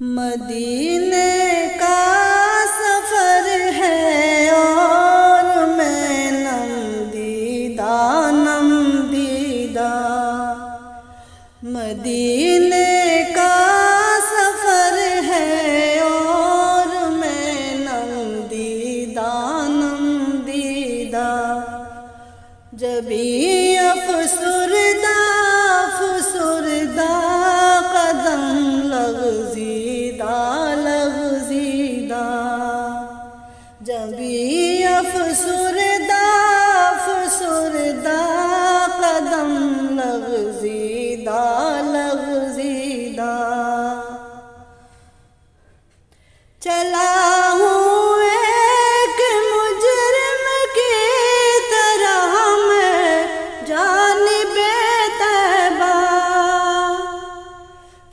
مدینے کا سفر ہے اور میں نم دیدہ مدینے کا سفر ہے اور میں نم دیدہ جبھی افسردہ قدم لغزیدہ جبھی افسردہ قدم لغزیدہ چلا ہوں ایک مجرم کی طرح میں جانب طیبہ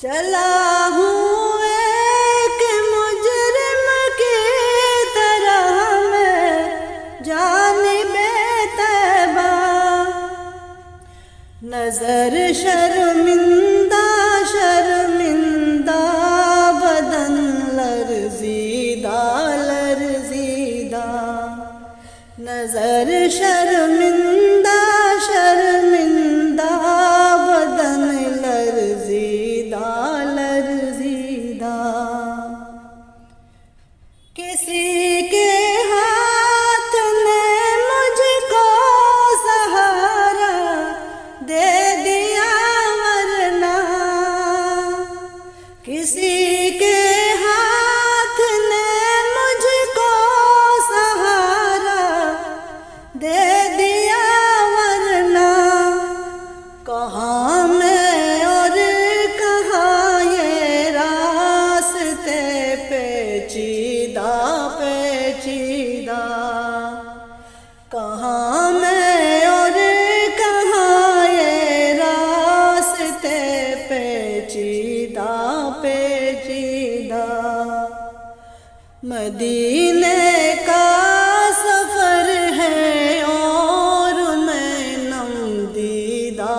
چلا ہوں ایک مجرم کی طرح میں جانب طیبہ نظر شرمندہ بدن لرزیدہ نظر شرمندہ بدن لرزیدہ کسی کے ہاتھ نے مجھ کو سہارا دے دیا ورنہ کسی کے ہاتھ نے مجھ کو سہارا دے دیا ورنہ کہاں میں اور کہاں یہ راستے پیچیدہ کہاں میں اور کہاں یہ راستے پیچیدہ مدینے کا سفر ہے اور میں نم دیدہ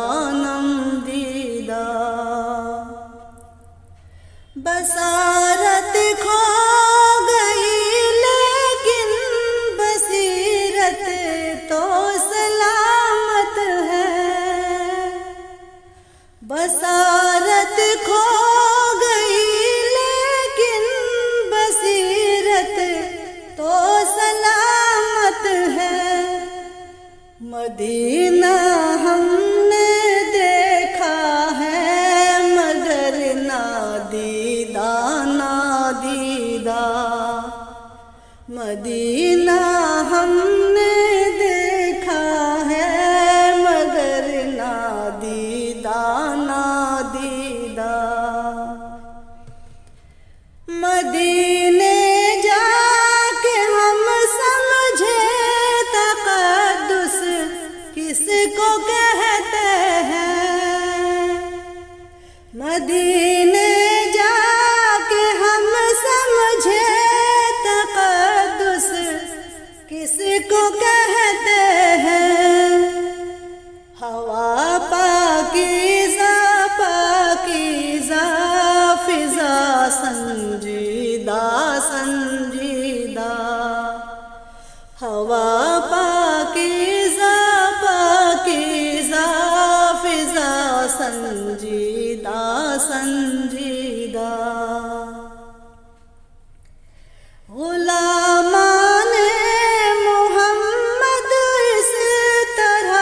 بصارت کھو گئی لیکن بصیرت تو سلامت ہے بصارت کھو گئی لیکن بصیرت تو سلامت ہے مدینہ ہم نے دیکھا ہے مگر نادیدہ مدینہ ہم نے دیکھا ہے مگر نادیدہ مدینے جا کے ہم سمجھے تقدس کس کو کہتے ہیں مدینے جا کے ہم سمجھے تقدس کس کو کہتے ہیں ہوا پاکیزہ فضا سنجیدہ ہوا پاکیزہ فضا سنجیدہ غلامان محمد اس طرح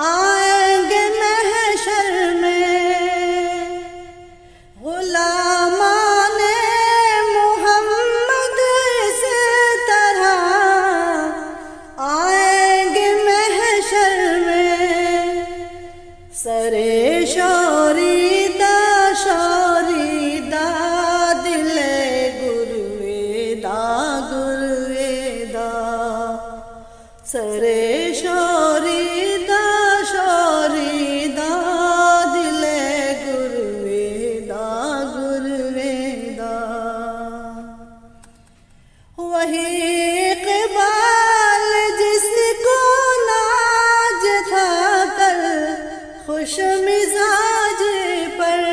آئیں گے محشر میں غلامان محمد اس طرح آئیں گے محشر میں سرے شوریدہ دل گرویدہ سرے شوریدہ دل گرویدہ وہی اقبال جس کو ناز تھا کل خوش مزاج پر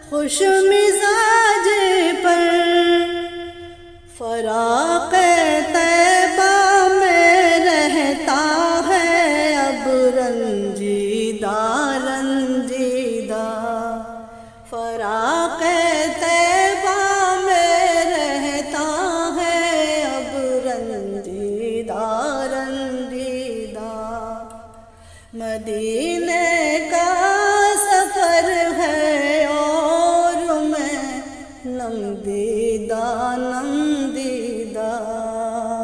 خوش مزاج پر فراق طیبہ میں رہتا ہے اب رنجیدہ رنجیدہ، فراق طیبہ میں رہتا ہے اب رنجیدہ رنجیدہ، مدینے